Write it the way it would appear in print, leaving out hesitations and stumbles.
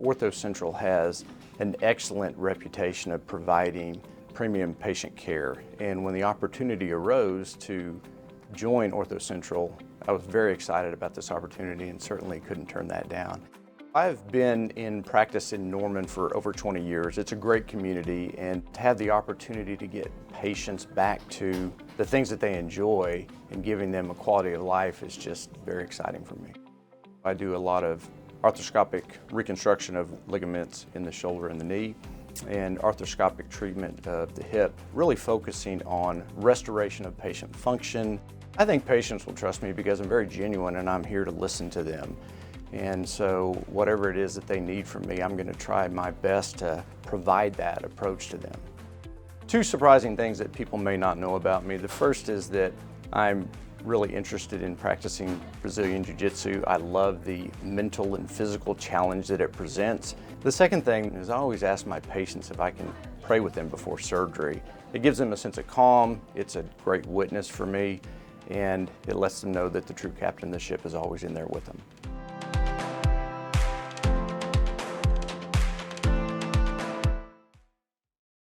Ortho Central has an excellent reputation of providing premium patient care, and when the opportunity arose to join Ortho Central, I was very excited about this opportunity and certainly couldn't turn that down. I've been in practice in Norman for over 20 years. It's a great community, and to have the opportunity to get patients back to the things that they enjoy and giving them a quality of life is just very exciting for me. I do a lot of arthroscopic reconstruction of ligaments in the shoulder and the knee, and arthroscopic treatment of the hip, really focusing on restoration of patient function. I think patients will trust me because I'm very genuine and I'm here to listen to them. And so whatever it is that they need from me, I'm going to try my best to provide that approach to them. Two surprising things that people may not know about me. The first is that I'm really interested in practicing Brazilian Jiu-Jitsu. I love the mental and physical challenge that it presents. The second thing is I always ask my patients if I can pray with them before surgery. It gives them a sense of calm, it's a great witness for me, and it lets them know that the true captain of the ship is always in there with them.